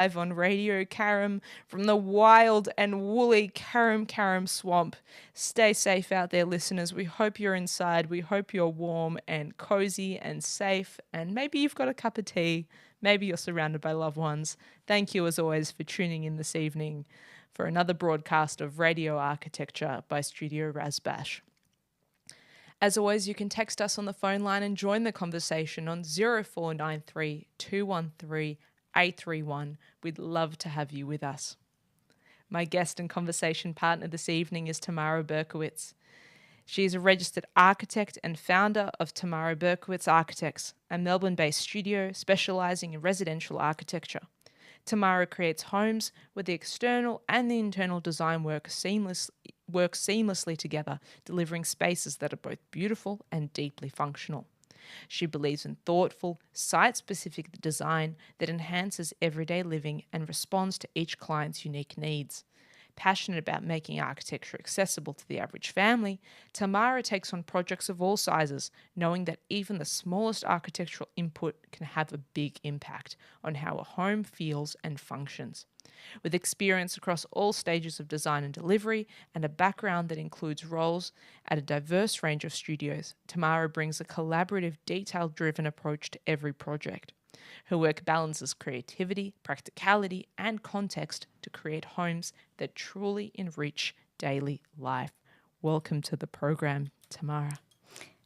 live on Radio Karam from the wild and woolly Karam swamp. Stay safe out there, listeners. We hope you're inside. We hope you're warm and cozy and safe. And maybe you've got a cup of tea. Maybe you're surrounded by loved ones. Thank you, as always, for tuning in this evening for another broadcast of Radio Architecture by Studio Razbash. As always, you can text us on the phone line and join the conversation on 0493 213 831. We'd love to have you with us. My guest and conversation partner this evening is Tamara Berkowitz. She is a registered architect and founder of Tamara Berkowitz Architects, a Melbourne-based studio specialising in residential architecture. Tamara creates homes where the external and the internal design work seamlessly together, delivering spaces that are both beautiful and deeply functional. She believes in thoughtful, site-specific design that enhances everyday living and responds to each client's unique needs. Passionate about making architecture accessible to the average family, Tamara takes on projects of all sizes, knowing that even the smallest architectural input can have a big impact on how a home feels and functions. With experience across all stages of design and delivery and a background that includes roles at a diverse range of studios, Tamara brings a collaborative, detail-driven approach to every project. Her work balances creativity, practicality, and context to create homes that truly enrich daily life. Welcome to the program, Tamara.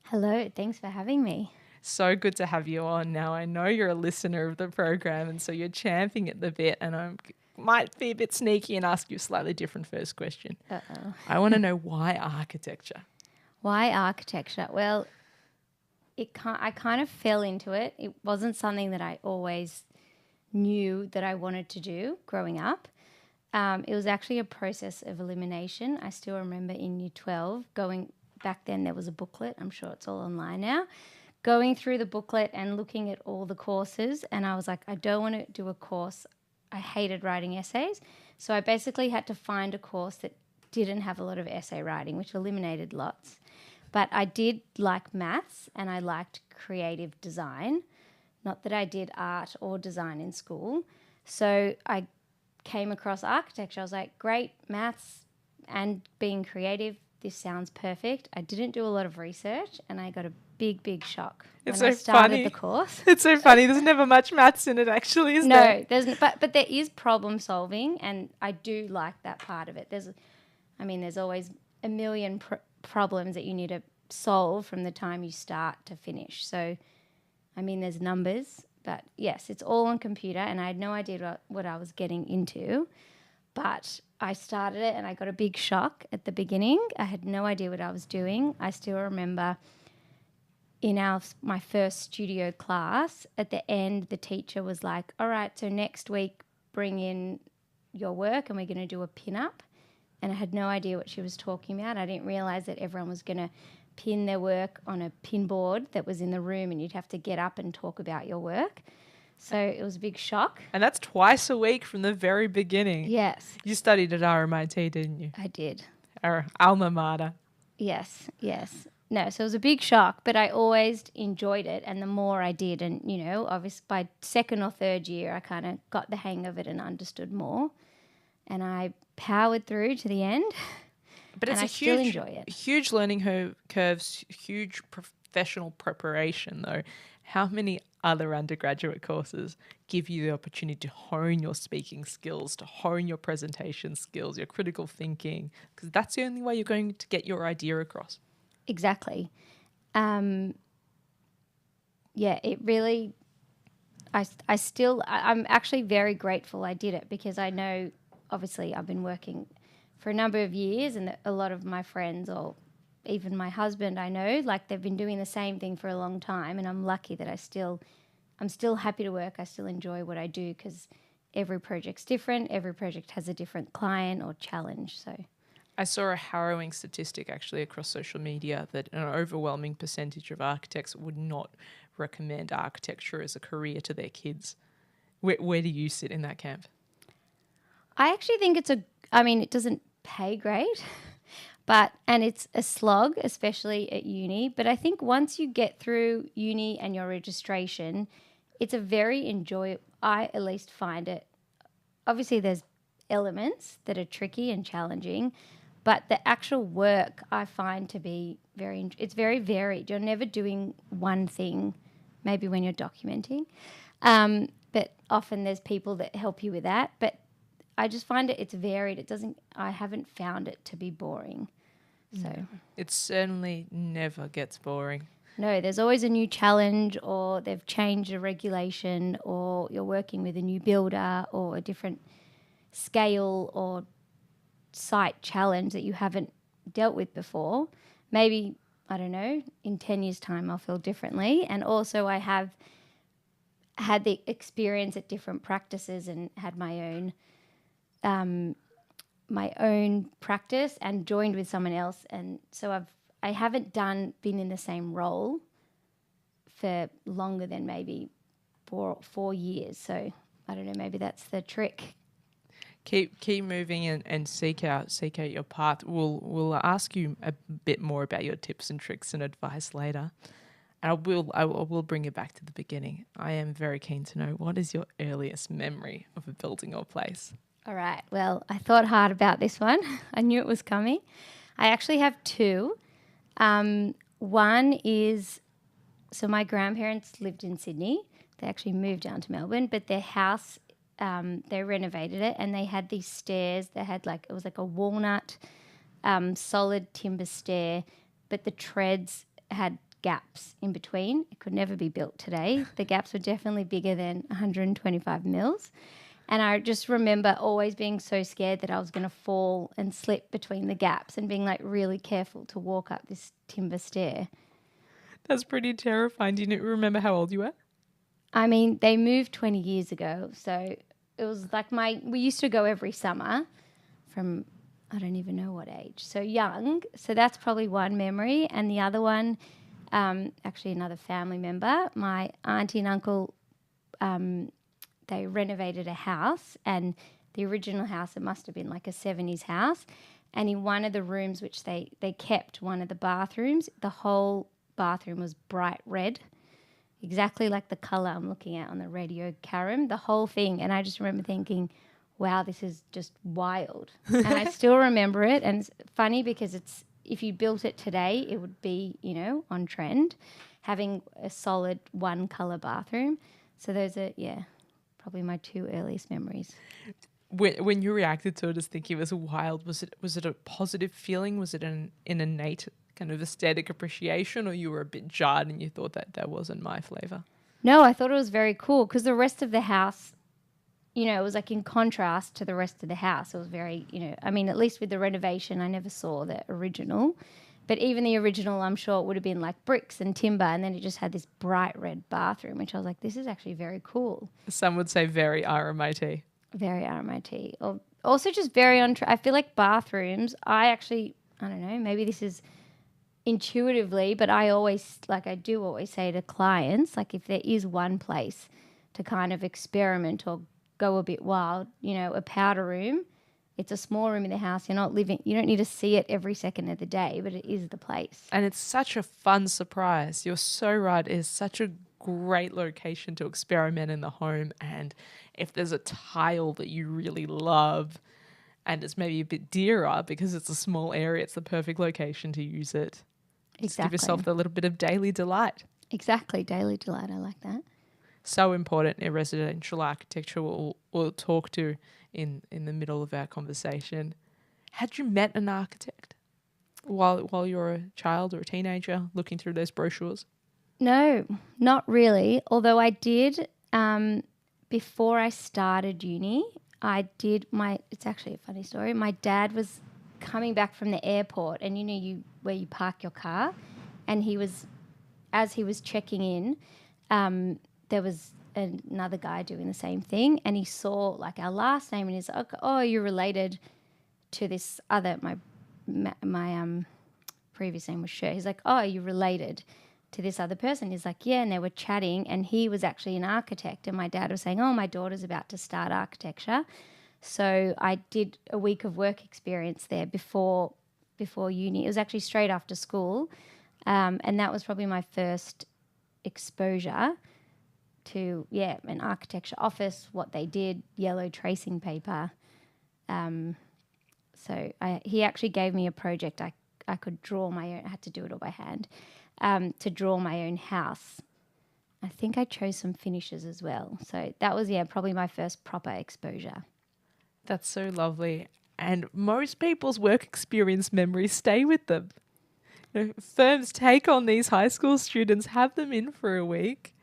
Hello, thanks for having me. So good to have you on. Now, I know you're a listener of the program, and so you're champing at the bit, and I might be a bit sneaky and ask you a slightly different first question. I want to know, why architecture? Why architecture? Well, I kind of fell into it. It wasn't something that I always knew that I wanted to do growing up. It was actually a process of elimination. I still remember in year 12 back then there was a booklet. I'm sure it's all online now. Going through the booklet and looking at all the courses, and I was like, I don't want to do a course. I hated writing essays. So I basically had to find a course that didn't have a lot of essay writing, which eliminated lots. But I did like maths and I liked creative design. Not that I did art or design in school. So I came across architecture. I was like, great, maths and being creative, this sounds perfect. I didn't do a lot of research and I got a big shock when I started the course. It's so funny. There's never much maths in it, actually, is there? No, there's but there is problem solving, and I do like that part of it. There's always a million problems that you need to solve from the time you start to finish. So, there's numbers, but yes, it's all on computer, and I had no idea what I was getting into. But I started it, and I got a big shock at the beginning. I had no idea what I was doing. I still remember in my first studio class, at the end, the teacher was like, all right, so next week bring in your work and we're going to do a pin-up. And I had no idea what she was talking about. I didn't realise that everyone was going to pin their work on a pin board that was in the room and you'd have to get up and talk about your work. So it was a big shock. And that's twice a week from the very beginning. Yes. You studied at RMIT, didn't you? I did. Our alma mater. Yes. No, so it was a big shock, but I always enjoyed it, and the more I did, and, obviously by second or third year, I kind of got the hang of it and understood more, and I powered through to the end, but it's I still enjoy it. Huge learning curves, huge professional preparation, though. How many other undergraduate courses give you the opportunity to hone your speaking skills, to hone your presentation skills, your critical thinking? Because that's the only way you're going to get your idea across. Exactly. It really, I'm actually very grateful I did it, because I know, obviously, I've been working for a number of years, and a lot of my friends, or even my husband, I know, like, they've been doing the same thing for a long time, and I'm lucky that I'm still happy to work. I still enjoy what I do, because every project's different. Every project has a different client or challenge, so... I saw a harrowing statistic actually across social media that an overwhelming percentage of architects would not recommend architecture as a career to their kids. Where do you sit in that camp? I actually think it doesn't pay great, and it's a slog, especially at uni. But I think once you get through uni and your registration, it's a very I at least find it obviously there's elements that are tricky and challenging, but the actual work I find to be it's very varied. You're never doing one thing, maybe when you're documenting, but often there's people that help you with that. But I just find it's varied. I haven't found it to be boring. So It certainly never gets boring. no, there's always a new challenge, or they've changed a regulation, or you're working with a new builder or a different scale or site challenge that you haven't dealt with before. Maybe, I don't know, in 10 years' time I'll feel differently. And also I have had the experience at different practices and had my own practice and joined with someone else. And so I haven't been in the same role for longer than maybe 4 years. So I don't know, maybe that's the trick. Keep moving and seek out your path. We'll ask you a bit more about your tips and tricks and advice later. And I will bring it back to the beginning. I am very keen to know, what is your earliest memory of a building or place? All right. Well, I thought hard about this one. I knew it was coming. I actually have two. One is, so my grandparents lived in Sydney. They actually moved down to Melbourne, but their house, they renovated it, and they had these stairs. They had it was like a walnut, solid timber stair, but the treads had gaps in between. It could never be built today. The gaps were definitely bigger than 125 mils. And I just remember always being so scared that I was going to fall and slip between the gaps, and being really careful to walk up this timber stair. That's pretty terrifying. Do you remember how old you were? I mean, they moved 20 years ago. So it was we used to go every summer from, I don't even know what age. So young. So that's probably one memory. And the other one, actually another family member, my auntie and uncle, they renovated a house, and the original house, it must have been like a 70s house. And in one of the rooms, which they kept, one of the bathrooms, the whole bathroom was bright red, exactly like the colour I'm looking at on the radio carom, the whole thing. And I just remember thinking, wow, this is just wild. And I still remember it. And it's funny because if you built it today, it would be, on trend, having a solid one colour bathroom. So those are, probably my two earliest memories. When you reacted to it as thinking it was wild, was it a positive feeling? Was it an innate kind of aesthetic appreciation, or you were a bit jarred and you thought that wasn't my flavour? No, I thought it was very cool because the rest of the house, it was in contrast to the rest of the house. It was very, I mean, at least with the renovation, I never saw the original. But even the original, I'm sure it would have been like bricks and timber, and then it just had this bright red bathroom, which I was like, this is actually very cool. Some would say very RMIT. Very RMIT. Also just very I feel like bathrooms, I don't know, maybe this is intuitively, but I do always say to clients, if there is one place to kind of experiment or go a bit wild, a powder room. It's a small room in the house. You don't need to see it every second of the day, but it is the place. And it's such a fun surprise. You're so right. It is such a great location to experiment in the home. And if there's a tile that you really love and it's maybe a bit dearer because it's a small area, it's the perfect location to use it. Just give yourself a little bit of daily delight. Exactly. Daily delight. I like that. So important in residential architecture. We'll talk to in the middle of our conversation. Had you met an architect while you were a child or a teenager looking through those brochures? No, not really. Although I did, before I started uni, it's actually a funny story. My dad was coming back from the airport, and where you park your car, and as he was checking in, there was another guy doing the same thing, and he saw our last name, and he's like, oh, you're related to this other, my previous name was Sher. He's like, oh, you're related to this other person. He's like, yeah, and they were chatting, and he was actually an architect, and my dad was saying, oh, my daughter's about to start architecture. So I did a week of work experience there before uni. It was actually straight after school, and that was probably my first exposure to, an architecture office, what they did, yellow tracing paper. He actually gave me a project. I could draw my own. I had to do it all by hand to draw my own house. I think I chose some finishes as well. So that was, probably my first proper exposure. That's so lovely. And most people's work experience memories stay with them. Firms take on these high school students, have them in for a week.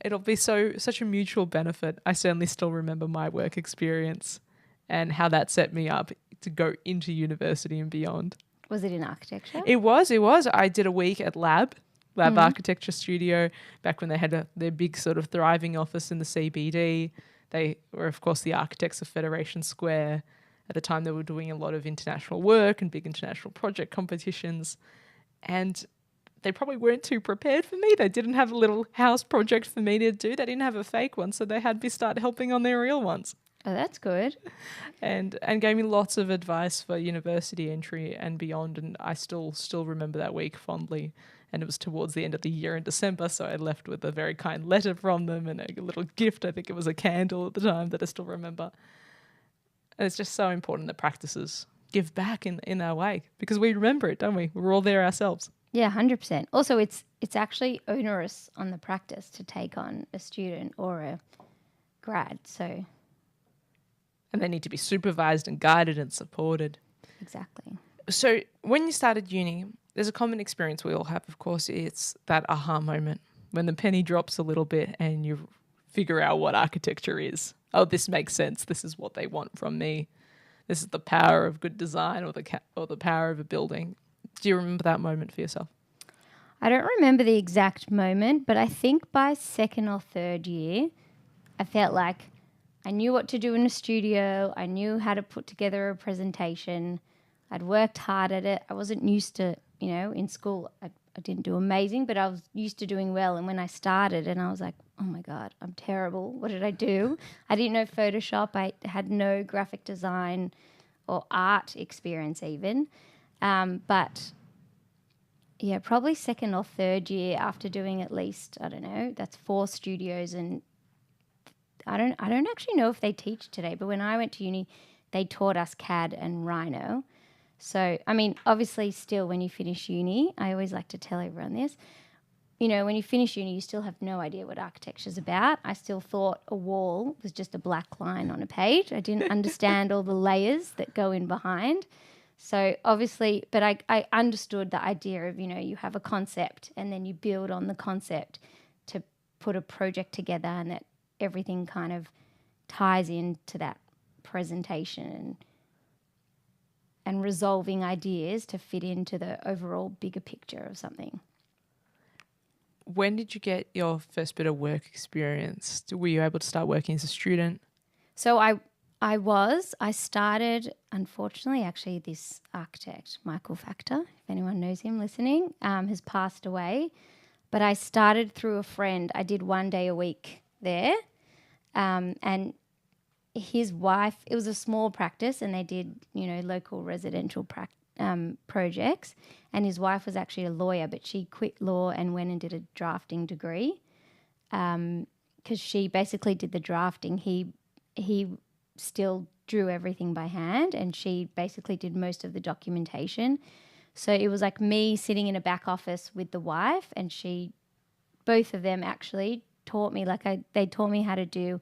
It'll be such a mutual benefit. I certainly still remember my work experience and how that set me up to go into university and beyond. Was it in architecture? It was. I did a week at Lab Architecture Studio, back when they had their big sort of thriving office in the CBD. They were, of course, the architects of Federation Square. At the time, they were doing a lot of international work and big international project competitions. And they probably weren't too prepared for me. They didn't have a little house project for me to do. They didn't have a fake one, so they had me start helping on their real ones. Oh, that's good. And gave me lots of advice for university entry and beyond. And I still remember that week fondly. And it was towards the end of the year in December, so I left with a very kind letter from them and a little gift. I think it was a candle at the time that I still remember. And it's just so important that practices give back in our way, because we remember it, don't we? We're all there ourselves. Yeah, 100%. Also, it's actually onerous on the practice to take on a student or a grad. So, and they need to be supervised and guided and supported. Exactly. So when you started uni, there's a common experience we all have, of course. It's that aha moment when the penny drops a little bit and you figure out what architecture is. Oh, this makes sense. This is what they want from me. This is the power of good design, or the power of a building. Do you remember that moment for yourself? I don't remember the exact moment, but I think by second or third year, I felt like I knew what to do in a studio. I knew how to put together a presentation. I'd worked hard at it. I wasn't used to, in school, I didn't do amazing, but I was used to doing well. And when I started, and I was like, oh my God, I'm terrible. What did I do? I didn't know Photoshop. I had no graphic design or art experience even. But yeah, probably second or third year after doing at least, I don't know, that's 4 studios. And I don't actually know if they teach today, but when I went to uni, they taught us CAD and Rhino. So, I mean, obviously still when you finish uni, I always like to tell everyone this, when you finish uni, you still have no idea what architecture's about. I still thought a wall was just a black line on a page. I didn't understand all the layers that go in behind. So obviously, but I understood the idea of, you have a concept and then you build on the concept to put a project together, and that everything kind of ties into that presentation and resolving ideas to fit into the overall bigger picture of something. When did you get your first bit of work experience? Were you able to start working as a student? So I started, unfortunately, actually this architect, Michael Factor, if anyone knows him listening, has passed away. But I started through a friend. I did 1 day a week there. And his wife, it was a small practice, and they did, local residential projects. And his wife was actually a lawyer, but she quit law and went and did a drafting degree because she basically did the drafting. He still drew everything by hand, and she basically did most of the documentation. So it was like me sitting in a back office with the wife, and both of them actually taught me, they taught me how to do,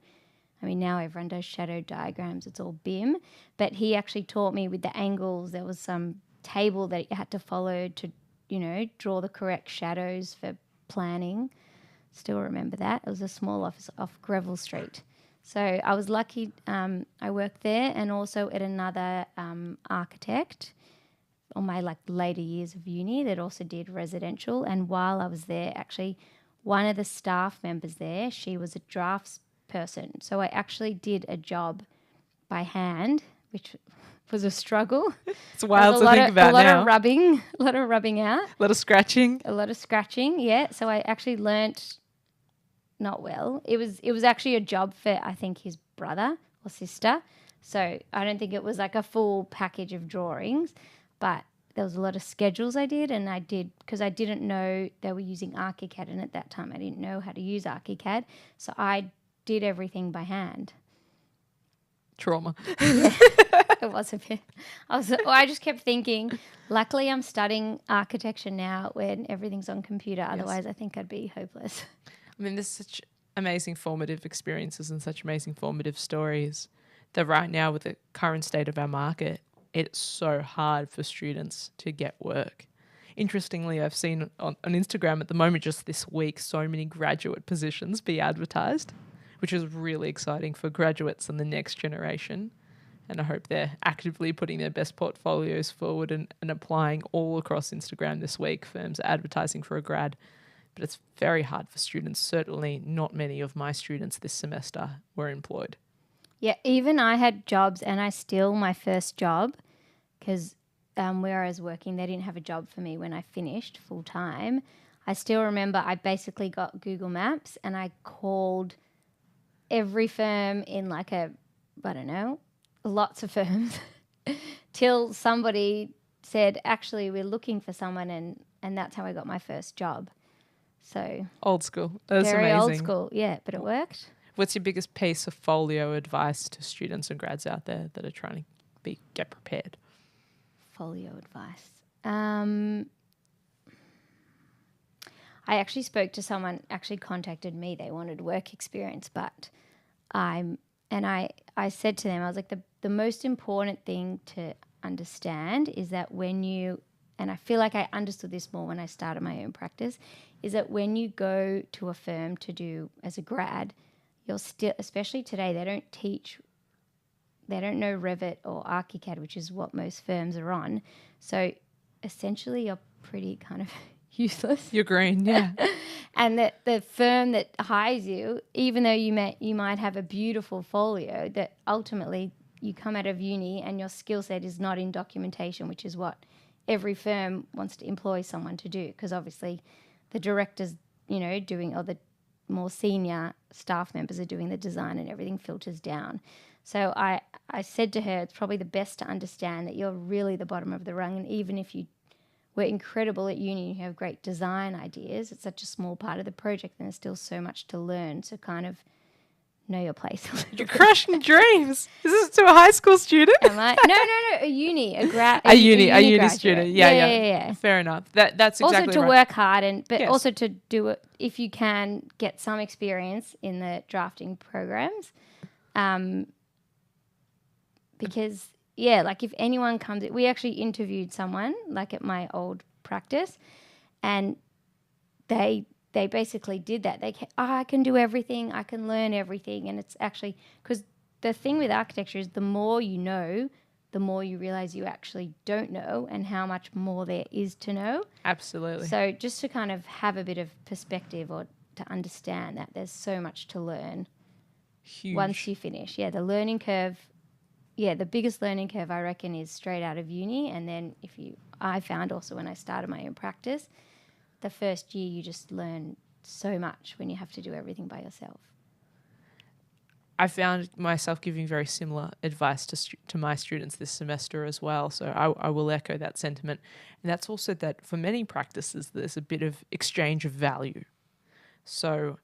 now everyone does shadow diagrams, it's all BIM, but he actually taught me with the angles. There was some table that you had to follow to, draw the correct shadows for planning. Still remember that. It was a small office off Greville Street. So I was lucky. I worked there and also at another architect on my later years of uni that also did residential. And while I was there, actually, one of the staff members there, she was a drafts person. So I actually did a job by hand, which was a struggle. It's wild to think about now. A lot of rubbing out. A lot of scratching. Yeah. So I actually learnt not well. It was actually a job for, I think, his brother or sister. So I don't think it was like a full package of drawings, but there was a lot of schedules I did, and I did because I didn't know they were using ArchiCAD, and at that time I didn't know how to use ArchiCAD, so I did everything by hand. Trauma. It was a bit. I just kept thinking. Luckily, I'm studying architecture now, when everything's on computer. Otherwise, I think I'd be hopeless. I mean, there's such amazing formative experiences and such amazing formative stories that right now, with the current state of our market, it's so hard for students to get work. Interestingly, I've seen on Instagram at the moment, just this week, so many graduate positions be advertised, which is really exciting for graduates and the next generation. And I hope they're actively putting their best portfolios forward and applying all across Instagram this week. Firms are advertising for a grad. But it's very hard for students. Certainly not many of my students this semester were employed. Yeah, even I had jobs, and my first job, because where I was working, they didn't have a job for me when I finished full time. I still remember I basically got Google Maps, and I called every firm in lots of firms till somebody said, actually, we're looking for someone, and that's how I got my first job. So old school. That's very amazing. old school, yeah, but it worked. What's your biggest piece of folio advice to students and grads out there that are trying to get prepared? Folio advice. I actually spoke to someone, actually contacted me. They wanted work experience, but I said to them, I was like, the most important thing to understand is that and I feel like I understood this more when I started my own practice, is that when you go to a firm to do as a grad, you're still, especially today, they don't know Revit or ArchiCAD, which is what most firms are on. So essentially you're pretty kind of useless. You're green, yeah. And that the firm that hires you, even though you might have a beautiful folio, that ultimately you come out of uni and your skill set is not in documentation, which is what every firm wants to employ someone to do, because obviously the directors, doing, or the more senior staff members are doing the design, and everything filters down. So I said to her, it's probably the best to understand that you're really the bottom of the rung, and even if you were incredible at uni and you have great design ideas, it's such a small part of the project, and there's still so much to learn. So kind of know your place a little You're bit. crushing dreams. Is this to a high school student? Am I? No, a uni, a uni graduate. student. Yeah. Fair enough. That's exactly also to right. work hard, but Yes. also to do it if you can get some experience in the drafting programs, because if anyone comes, we actually interviewed someone at my old practice, and they basically did that. They came, I can do everything, I can learn everything, and it's actually because the thing with architecture is the more you know, the more you realize you actually don't know, and how much more there is to know. Absolutely. So just to kind of have a bit of perspective, or to understand that there's so much to learn. Huge. Once you finish. Yeah, the learning curve, the biggest learning curve I reckon is straight out of uni, and then I found also when I started my own practice, the first year you just learn so much when you have to do everything by yourself. I found myself giving very similar advice to my students this semester as well. So I will echo that sentiment. And that's also that for many practices, there's a bit of exchange of value. So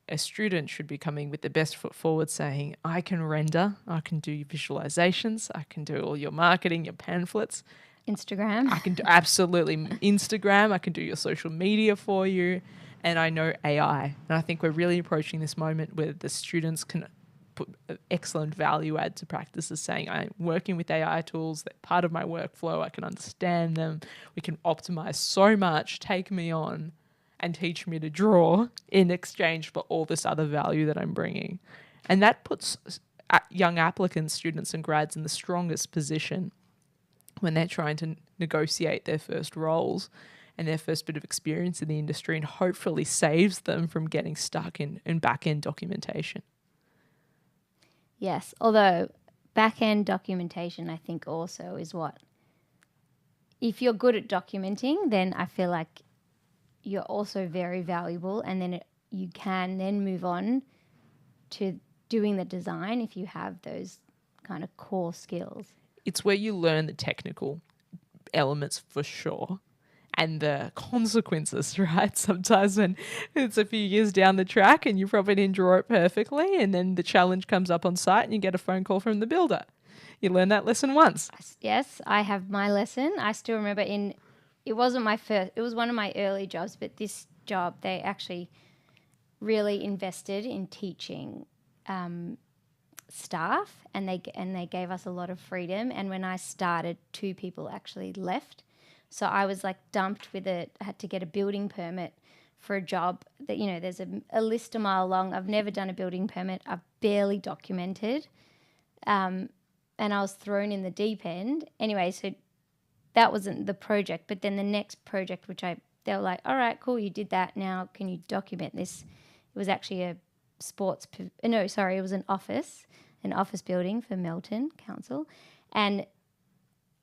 a student should be coming with the best foot forward, saying, I can render, I can do visualizations, I can do all your marketing, your pamphlets. Instagram. I can do absolutely Instagram. I can do your social media for you. And I know AI. And I think we're really approaching this moment where the students can put excellent value add to practices, saying I'm working with AI tools, they're part of my workflow, I can understand them, we can optimize so much, take me on and teach me to draw in exchange for all this other value that I'm bringing. And that puts young applicants, students and grads in the strongest position when they're trying to negotiate their first roles and their first bit of experience in the industry, and hopefully saves them from getting stuck in back-end documentation. Yes, although back-end documentation, I think also is what, if you're good at documenting, then I feel like you're also very valuable, and then you can then move on to doing the design if you have those kind of core skills. It's where you learn the technical elements for sure. And the consequences, right? Sometimes when it's a few years down the track and you probably didn't draw it perfectly, and then the challenge comes up on site and you get a phone call from the builder. You learn that lesson once. Yes, I have my lesson. I still remember it wasn't my first, it was one of my early jobs, but this job, they actually really invested in teaching staff, and they gave us a lot of freedom. And when I started, 2 people actually left. So I was like dumped with it. I had to get a building permit for a job that, there's a list a mile long. I've never done a building permit. I've barely documented. And I was thrown in the deep end. Anyway, so that wasn't the project. But then the next project, they were like, all right, cool, you did that. Now can you document this? It was actually it was an office building for Melton Council. And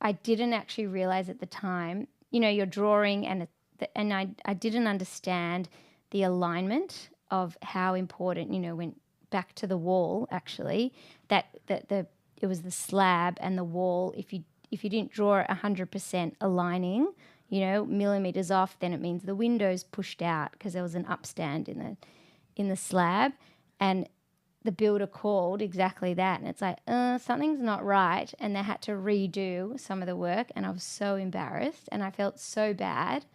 I didn't actually realize at the time, you're drawing and I didn't understand the alignment of how important, went back to the wall actually, that it was the slab and the wall. If you didn't draw it 100% aligning, millimeters off, then it means the window's pushed out because there was an upstand in the slab. And the builder called exactly that, and it's like, something's not right, and they had to redo some of the work, and I was so embarrassed and I felt so bad.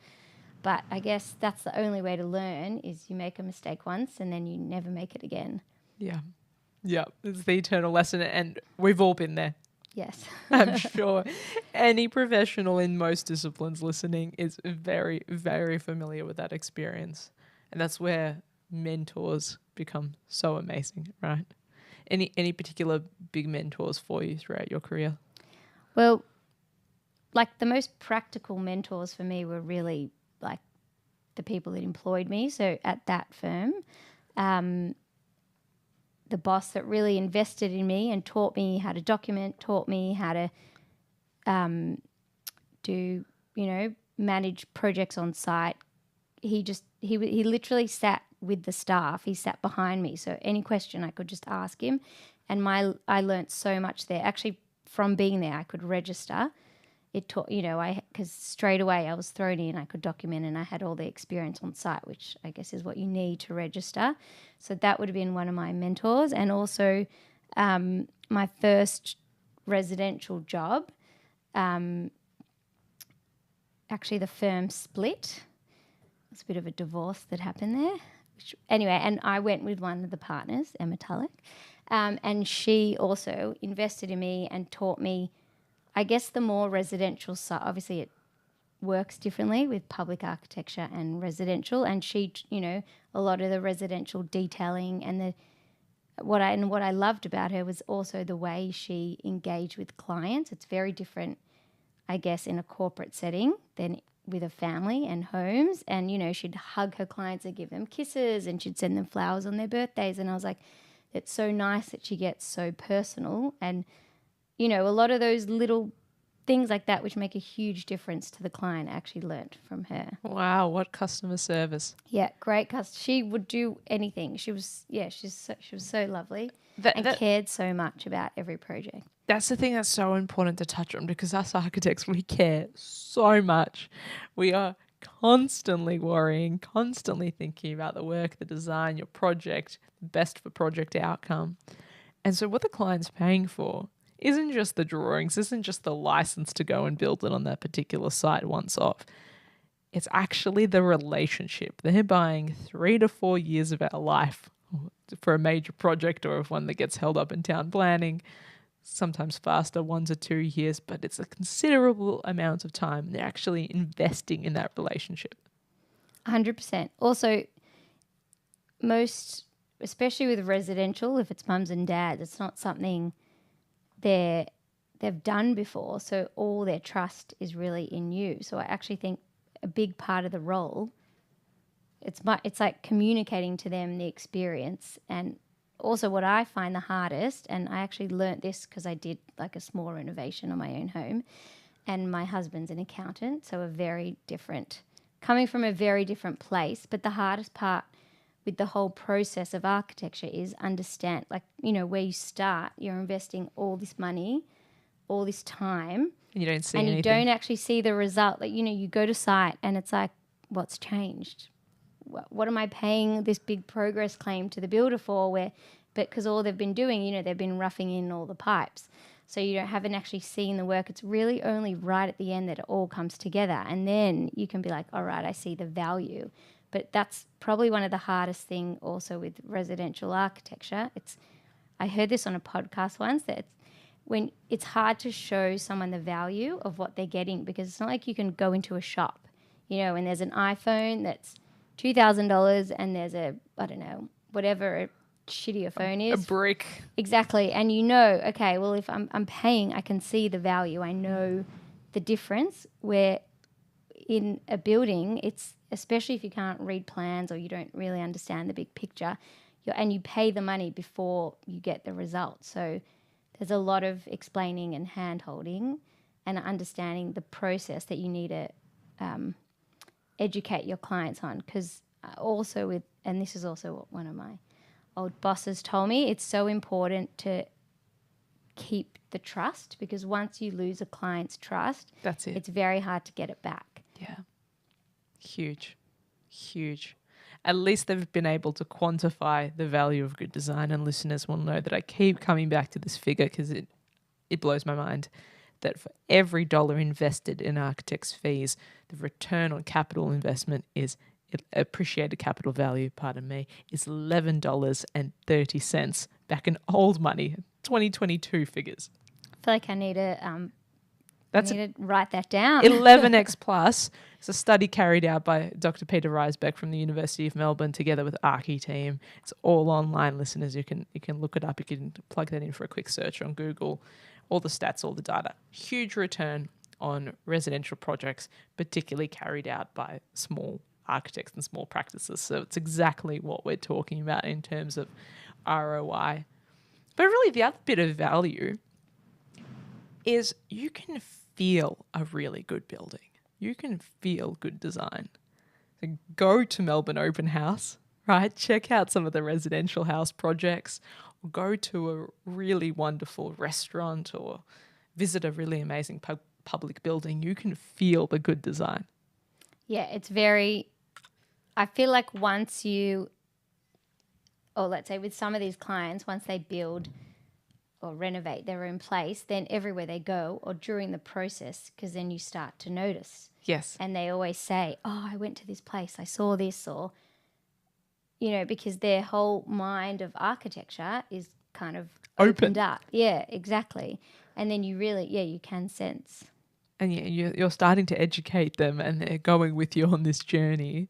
But I guess that's the only way to learn, is you make a mistake once and then you never make it again. Yeah. It's the eternal lesson, and we've all been there. Yes. I'm sure any professional in most disciplines listening is very, very familiar with that experience. And that's where mentors become so amazing, right? Any particular big mentors for you throughout your career? Well, like the most practical mentors for me were really like the people that employed me. So at that firm, the boss that really invested in me and taught me how to document, taught me how to manage projects on site. He literally sat with the staff. He sat behind me, so any question I could just ask him, and I learnt so much there. Actually, from being there, I could register. It taught, because straight away I was thrown in. I could document, and I had all the experience on site, which I guess is what you need to register. So that would have been one of my mentors, and also my first residential job. Actually, the firm split. It's a bit of a divorce that happened there. Anyway, and I went with one of the partners, Emma Tulloch, and she also invested in me and taught me, I guess, the more residential side. Obviously, it works differently with public architecture and residential, and she, a lot of the residential detailing and what I loved about her was also the way she engaged with clients. It's very different, I guess, in a corporate setting than with a family and homes. And, she'd hug her clients and give them kisses, and she'd send them flowers on their birthdays. And I was like, it's so nice that she gets so personal. And, a lot of those little things like that, which make a huge difference to the client, I actually learnt from her. Wow, what customer service. Yeah, great customer. She would do anything. She was so lovely and cared so much about every project. That's the thing that's so important to touch on, because us architects, we care so much. We are constantly worrying, constantly thinking about the work, the design, your project, the best for project outcome. And so what the client's paying for isn't just the drawings, isn't just the license to go and build it on that particular site once off. It's actually the relationship. They're buying 3 to 4 years of our life for a major project, or if one that gets held up in town planning. Sometimes faster, 1 to 2 years, but it's a considerable amount of time. They're actually investing in that relationship. 100%. Also, especially with residential, if it's mums and dads, it's not something they've done before, so all their trust is really in you. So I actually think a big part of the role, it's like communicating to them the experience. And also what I find the hardest, and I actually learnt this because I did like a small renovation on my own home, and my husband's an accountant, so coming from a very different place. But the hardest part with the whole process of architecture is understand, where you start, you're investing all this money, all this time, You don't see and you anything. don't actually see the result. Like, you go to site and it's like, what's changed? What am I paying this big progress claim to the builder for? But because all they've been doing, they've been roughing in all the pipes. So you haven't actually seen the work. It's really only right at the end that it all comes together. And then you can be like, all right, I see the value. But that's probably one of the hardest thing also with residential architecture. I heard this on a podcast once, that when it's hard to show someone the value of what they're getting, because it's not like you can go into a shop, and there's an iPhone that's $2,000 and there's I don't know, whatever shittier phone A is. brick. Exactly. And okay, well, if I'm paying, I can see the value. I know the difference. Where in a building, it's, especially if you can't read plans or you don't really understand the big picture, and you pay the money before you get the result. So there's a lot of explaining and hand-holding and understanding the process that you need to educate your clients on. Because also and this is also what one of my old bosses told me, it's so important to keep the trust, because once you lose a client's trust, That's it. it's very hard to get it back. Yeah. Huge. At least they've been able to quantify the value of good design, and listeners will know that I keep coming back to this figure because it blows my mind, that for every dollar invested in architects' fees, the return on capital investment is appreciated capital value, is $11.30 back in old money, 2022 figures. I feel like I need to That's write that down. 11x plus. It's a study carried out by Dr. Peter Risbeck from the University of Melbourne together with Archie team. It's all online, listeners. You can look it up. You can plug that in for a quick search on Google. All the stats, all the data. Huge return on residential projects, particularly carried out by small architects and small practices. So it's exactly what we're talking about in terms of ROI. But really the other bit of value is you can feel a really good building. You can feel good design. So go to Melbourne Open House, right? Check out some of the residential house projects, or go to a really wonderful restaurant, or visit a really amazing public building. You can feel the good design. Yeah, it's very, I feel like once you, or let's say with some of these clients, once they build or renovate their own place, then everywhere they go, or during the process, because then you start to notice. Yes. And they always say, oh, I went to this place, I saw this, or, because their whole mind of architecture is kind of opened up. Yeah, exactly. And then you really, you can sense. And you're starting to educate them, and they're going with you on this journey.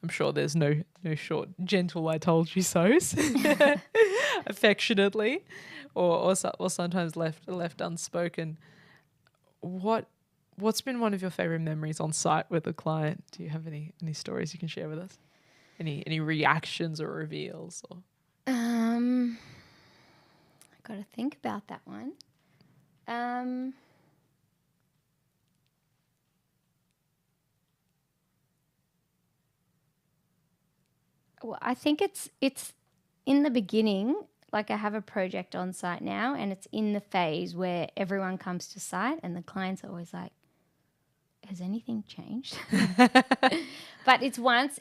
I'm sure there's no short, gentle "I told you so's," affectionately, or sometimes left unspoken. What's been one of your favorite memories on site with a client? Do you have any stories you can share with us? Any reactions or reveals? Or I got to think about that one. Well, I think it's in the beginning. Like, I have a project on site now, and it's in the phase where everyone comes to site and the clients are always like, has anything changed? But it's once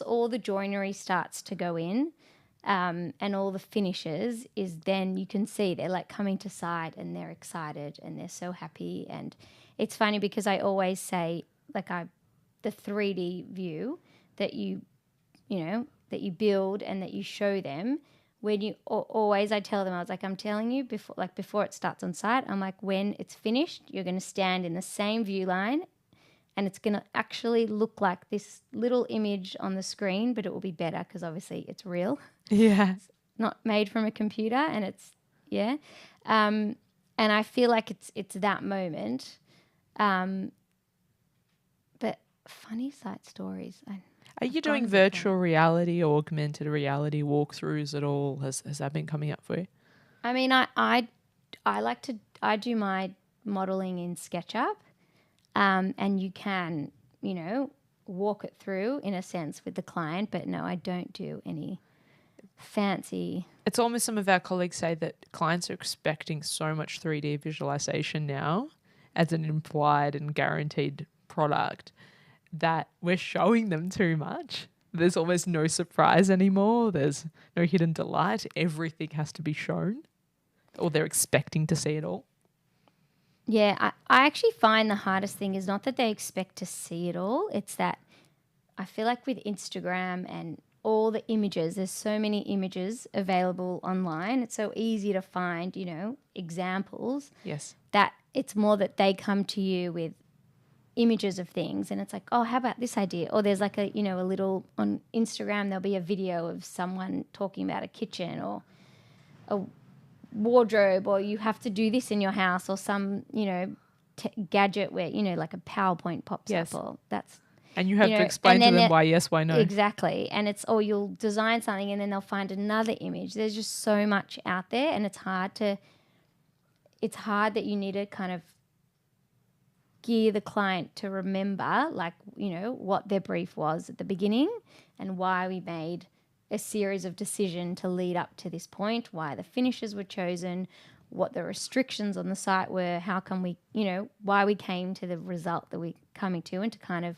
all the joinery starts to go in, and all the finishes, is then you can see they're like coming to site and they're excited and they're so happy. And it's funny because I always say, like, the 3D view that you build and that you show them, when you always, I tell them, I was like, I'm telling you before it starts on site, I'm like, when it's finished, you're going to stand in the same view line, and it's going to actually look like this little image on the screen, but it will be better because obviously it's real. yeah, It's not made from a computer, and it's and I feel like it's that moment. But funny site stories. Are you doing virtual reality or augmented reality walkthroughs at all? Has that been coming up for you? I mean, I do my modeling in SketchUp, and you can, walk it through in a sense with the client, but no, I don't do any fancy. It's almost, some of our colleagues say that clients are expecting so much 3D visualization now as an implied and guaranteed product, that we're showing them too much. There's almost no surprise anymore. There's no hidden delight. Everything has to be shown, or they're expecting to see it all. Yeah, I actually find the hardest thing is not that they expect to see it all. It's that I feel like with Instagram and all the images, there's so many images available online. It's so easy to find, examples. Yes. That it's more that they come to you with images of things and it's like, oh, how about this idea? Or there's like a little on Instagram, there'll be a video of someone talking about a kitchen or a wardrobe, or you have to do this in your house, or some, gadget where, like a PowerPoint pops Yes. up, or that's, And you have to explain to them why yes, why no. Exactly. And it's, or you'll design something and then they'll find another image. There's just so much out there, and it's hard that you need to kind of gear the client to remember, like, what their brief was at the beginning and why we made a series of decisions to lead up to this point, why the finishes were chosen, what the restrictions on the site were, how come we, why we came to the result that we're coming to, and to kind of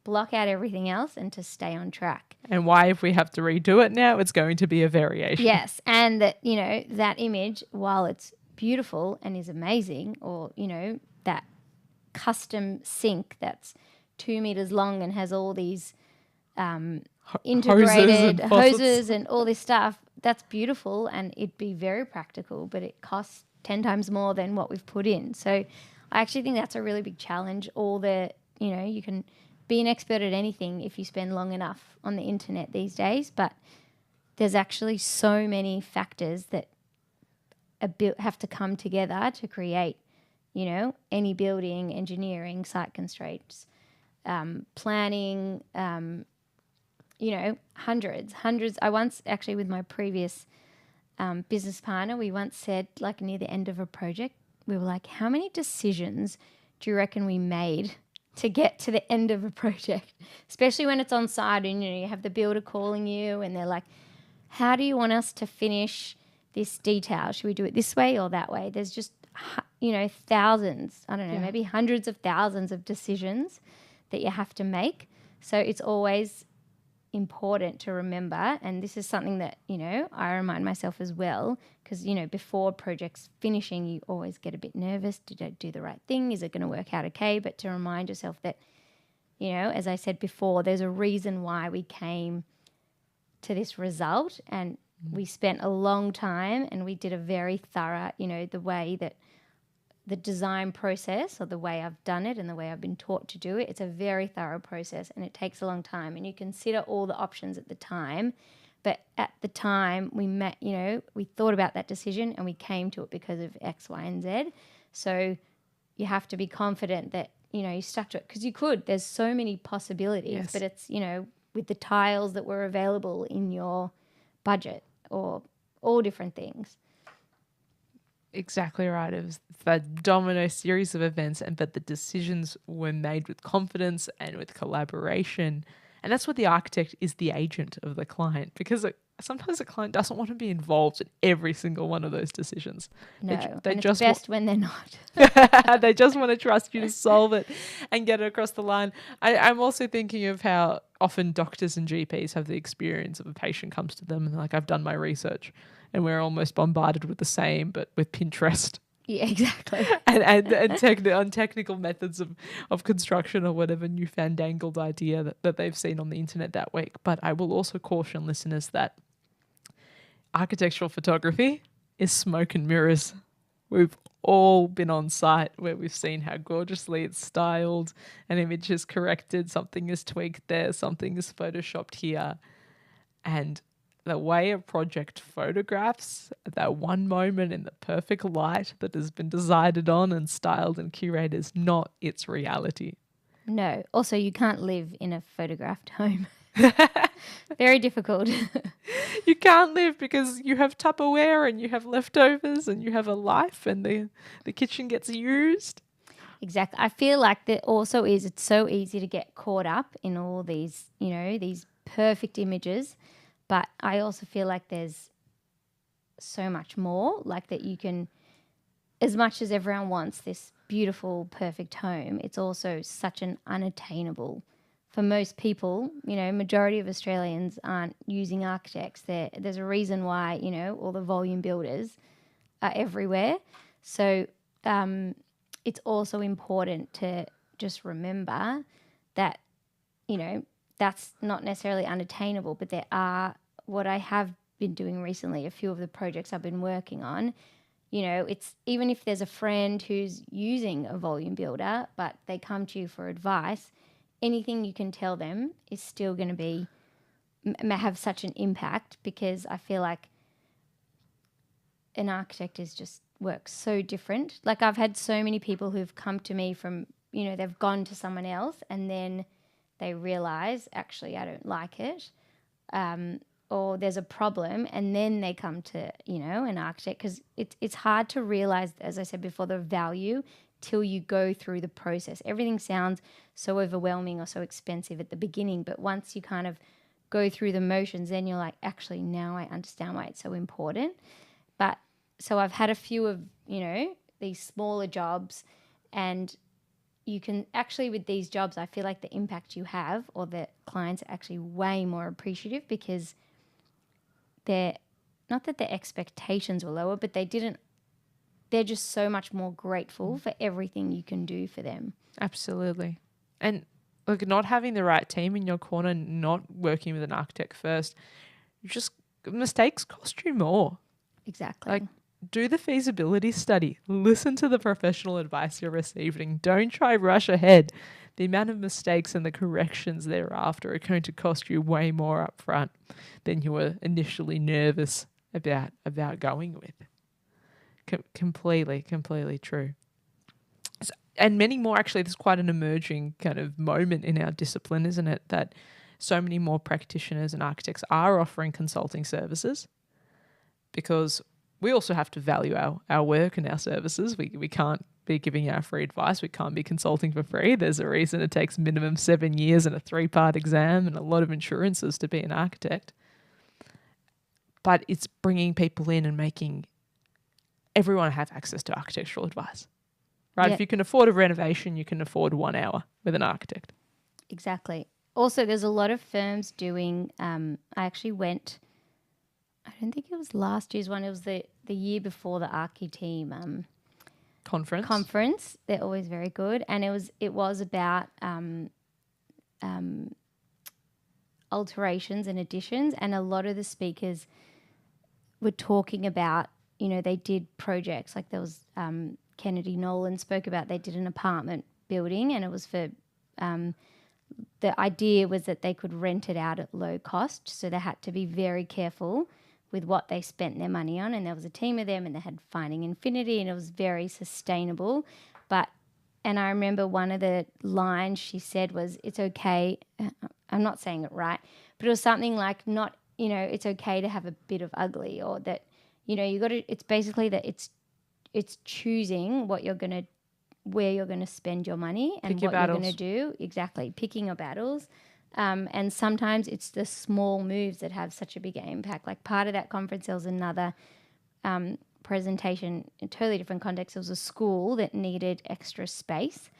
block out everything else and to stay on track. And why, if we have to redo it now, it's going to be a variation. Yes. And that, that image, while it's beautiful and is amazing, or, that custom sink that's 2 meters long and has all these integrated hoses and all this stuff, that's beautiful and it'd be very practical, but it costs 10 times more than what we've put in. So I actually think that's a really big challenge. You can be an expert at anything if you spend long enough on the internet these days, but there's actually so many factors that have to come together to create, any building, engineering, site constraints, planning, hundreds. I once, actually with my previous business partner, we once said, like near the end of a project, we were like, how many decisions do you reckon we made to get to the end of a project? Especially when it's on site and, you have the builder calling you and they're like, how do you want us to finish this detail? Should we do it this way or that way? There's just, thousands, I don't know, maybe hundreds of thousands of decisions that you have to make. So it's always important to remember, and this is something that, I remind myself as well, because, before projects finishing, you always get a bit nervous. Did I do the right thing? Is it going to work out okay? But to remind yourself that, as I said before, there's a reason why we came to this result, and we spent a long time and we did a very thorough, the way that the design process, or the way I've done it and the way I've been taught to do it, it's a very thorough process and it takes a long time, and you consider all the options at the time. But at the time we thought about that decision and we came to it because of X, Y, and Z. So you have to be confident that, you stuck to it, because there's so many possibilities, but it's, with the tiles that were available in your budget, or all different things. Exactly right. It was the domino series of events, but the decisions were made with confidence and with collaboration. And that's what the architect is, the agent of the client, because sometimes the client doesn't want to be involved in every single one of those decisions. No, they and just it's best when they're not. They just want to trust you to solve it and get it across the line. I'm also thinking of how often doctors and GPs have the experience of a patient comes to them and they're like, I've done my research, and we're almost bombarded with the same, but with Pinterest. Yeah, exactly. and on technical methods of construction, or whatever new fandangled idea that they've seen on the internet that week. But I will also caution listeners that architectural photography is smoke and mirrors. We've all been on site where we've seen how gorgeously it's styled, an image is corrected, something is tweaked there, something is photoshopped here. And the way a project photographs that one moment in the perfect light that has been decided on and styled and curated is not its reality. No. Also, you can't live in a photographed home. Very difficult. You can't live because you have Tupperware and you have leftovers and you have a life, and the kitchen gets used. Exactly. I feel like that also is, it's so easy to get caught up in all these, these perfect images. But I also feel like there's so much more, like that you can as much as everyone wants this beautiful, perfect home, it's also such an unattainable. For most people, majority of Australians aren't using architects. There's a reason why, all the volume builders are everywhere. So it's also important to just remember that, that's not necessarily unattainable, but there are, what I have been doing recently, a few of the projects I've been working on, it's even if there's a friend who's using a volume builder, but they come to you for advice, anything you can tell them is still going to be have such an impact, because I feel like an architect is just works so different. Like I've had so many people who've come to me from, they've gone to someone else and then they realize, actually, I don't like it. Or there's a problem, and then they come to, an architect, because it's hard to realize, as I said before, the value till you go through the process. Everything sounds so overwhelming or so expensive at the beginning, but once you kind of go through the motions, then you're like, actually, now I understand why it's so important. But so I've had a few of, these smaller jobs, and you can actually, with these jobs, I feel like the impact you have, or the clients are actually way more appreciative, because they're not that their expectations were lower, but they're just so much more grateful for everything you can do for them. Absolutely. And look, not having the right team in your corner, not working with an architect first, mistakes cost you more. Exactly. Like, do the feasibility study. Listen to the professional advice you're receiving. Don't try rush ahead. The amount of mistakes and the corrections thereafter are going to cost you way more up front than you were initially nervous about going with. Completely true. And many more, actually, there's quite an emerging kind of moment in our discipline, isn't it? That so many more practitioners and architects are offering consulting services, because we also have to value our work and our services. We can't be giving our free advice. We can't be consulting for free. There's a reason it takes minimum 7 years and a 3-part exam and a lot of insurances to be an architect. But it's bringing people in and making everyone have access to architectural advice. Right? Yeah. If you can afford a renovation, you can afford 1 hour with an architect. Exactly. Also, there's a lot of firms doing, I actually went, I don't think it was last year's one, it was the year before the Archi Team conference. They're always very good. And it was about alterations and additions, and a lot of the speakers were talking about, they did projects, like there was Kennedy Nolan spoke about, they did an apartment building, and it was for the idea was that they could rent it out at low cost, so they had to be very careful with what they spent their money on, and there was a team of them, and they had Finding Infinity, and it was very sustainable. And I remember one of the lines she said was, it's okay, I'm not saying it right, but it was something like, not, it's okay to have a bit of ugly, or that, you got to, it's basically that it's choosing where you're going to spend your money and what you're going to do. Exactly. Picking your battles. And sometimes it's the small moves that have such a big impact. Like part of that conference, there was another presentation in a totally different context. It was a school that needed extra space,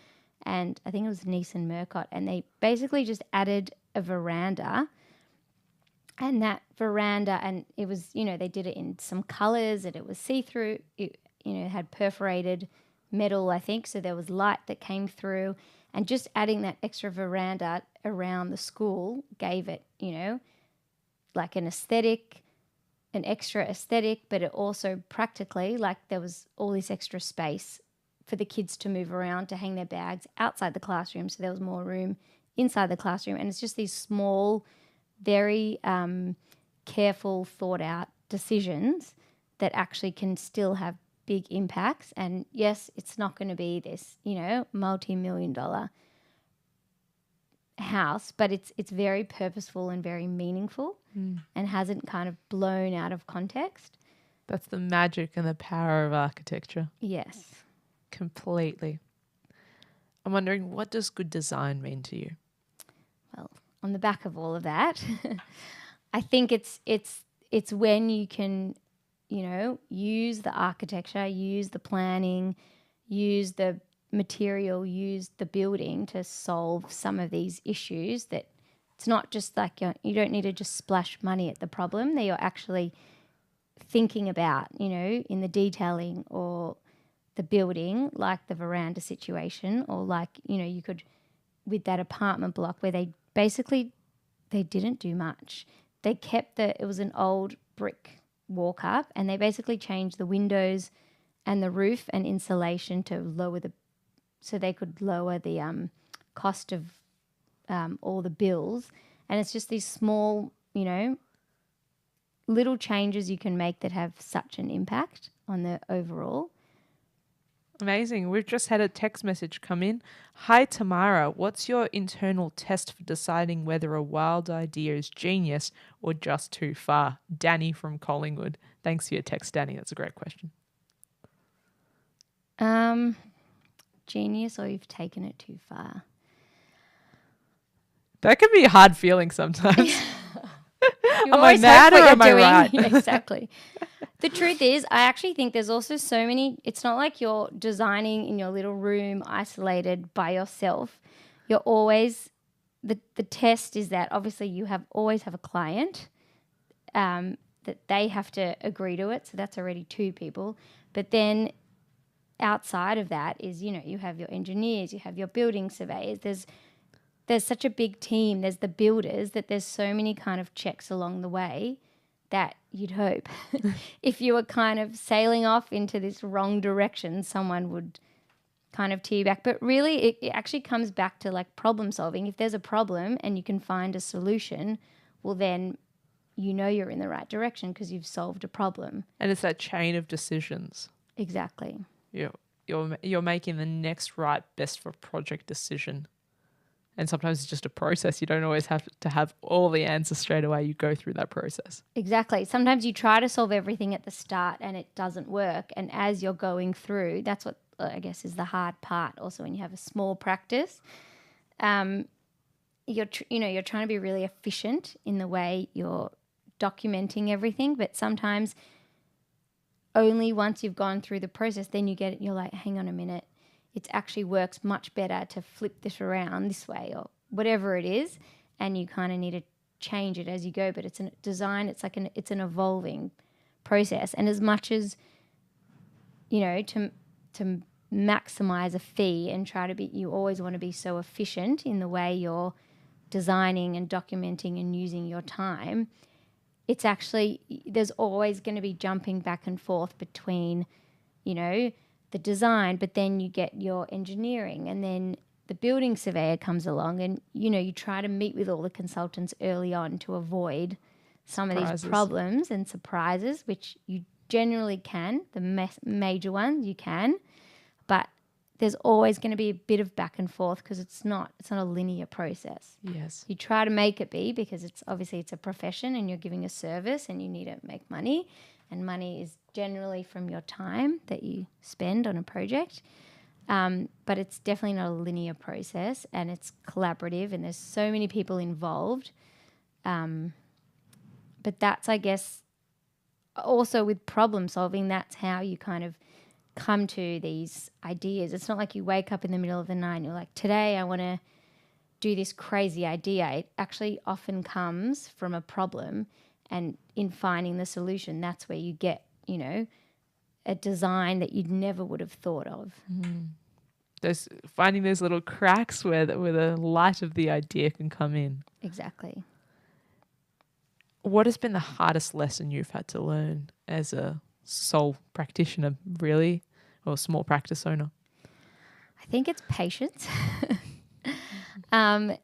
and I think it was Nice and Murcott, and they basically just added a veranda. And that veranda, and it was, they did it in some colors, and it was see-through. It, had perforated metal, I think, so there was light that came through, and just adding that extra veranda around the school gave it, like an extra aesthetic, but it also practically, like, there was all this extra space for the kids to move around, to hang their bags outside the classroom, so there was more room inside the classroom. And it's just these small, very careful, thought out decisions that actually can still have big impacts. And yes, it's not going to be this, multi-million-dollar house, but it's very purposeful and very meaningful, and hasn't kind of blown out of context. That's the magic and the power of architecture. Yes. Completely. I'm wondering, what does good design mean to you? Well, on the back of all of that, I think it's when you can use the architecture, use the planning, use the material, use the building to solve some of these issues. That it's not just like you don't need to just splash money at the problem, that you're actually thinking about, in the detailing or the building, like the veranda situation, or like, you could, with that apartment block where they didn't do much. They kept it was an old brick walk up, and they basically changed the windows and the roof and insulation so they could lower the cost of all the bills. And it's just these small, little changes you can make that have such an impact on the overall. Amazing. We've just had a text message come in. Hi, Tamara. What's your internal test for deciding whether a wild idea is genius or just too far? Danny from Collingwood. Thanks for your text, Danny. That's a great question. Genius, or you've taken it too far? That can be a hard feeling sometimes. You am I mad or am I right? Exactly. The truth is, I actually think there's also so many. It's not like you're designing in your little room isolated by yourself. You're always, the test is that obviously you always have a client, that they have to agree to it. So that's already two people. But then outside of that is, you have your engineers, you have your building surveyors. There's such a big team. There's the builders, that there's so many kind of checks along the way that you'd hope if you were kind of sailing off into this wrong direction, someone would kind of tee you back. But really, it actually comes back to like problem solving. If there's a problem and you can find a solution, well, then you're in the right direction because you've solved a problem. And it's that chain of decisions. Exactly. You're making the next right best for project decision. And sometimes it's just a process. You don't always have to have all the answers straight away. You go through that process. Exactly. Sometimes you try to solve everything at the start and it doesn't work. And as you're going through, that's what I guess is the hard part. Also, when you have a small practice, you're trying to be really efficient in the way you're documenting everything. But sometimes only once you've gone through the process, then you're like, hang on a minute. It actually works much better to flip this around this way or whatever it is, and you kind of need to change it as you go. But it's a design. It's like it's an evolving process. And as much as to maximize a fee and you always want to be so efficient in the way you're designing and documenting and using your time. It's actually, there's always going to be jumping back and forth between, the design, but then you get your engineering, and then the building surveyor comes along, and you try to meet with all the consultants early on to avoid some of these problems and surprises, which you generally can. The major ones you can, but there's always going to be a bit of back and forth because it's not a linear process. Yes. You try to make it be, because it's a profession and you're giving a service and you need to make money, and money is generally from your time that you spend on a project. But it's definitely not a linear process, and it's collaborative, and there's so many people involved. But that's, I guess, also with problem solving, that's how you kind of come to these ideas. It's not like you wake up in the middle of the night and you're like, today I want to do this crazy idea. It actually often comes from a problem, and in finding the solution, that's where you get, a design that you'd never would have thought of. Finding those little cracks where the light of the idea can come in. Exactly. What has been the hardest lesson you've had to learn as a sole practitioner, really, or small practice owner? I think it's patience. The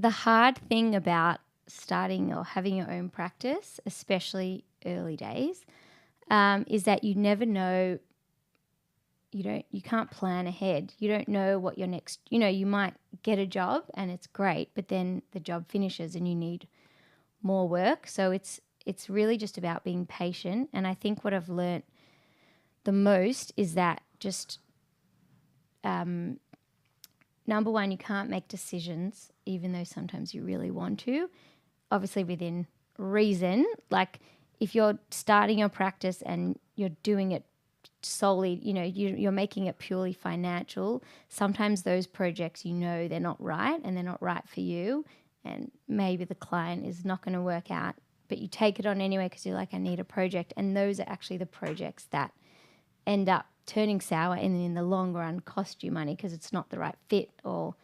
hard thing about starting or having your own practice, especially early days, is that you never know. You can't plan ahead. You don't know what your next, you might get a job and it's great, but then the job finishes and you need more work. So it's really just about being patient. And I think what I've learnt the most is that just, number one, you can't make decisions, even though sometimes you really want to, obviously within reason. Like, if you're starting your practice and you're doing it solely, you're making it purely financial, sometimes those projects, they're not right and they're not right for you, and maybe the client is not going to work out, but you take it on anyway because you're like, I need a project. And those are actually the projects that end up turning sour and in the long run cost you money because it's not the right fit, or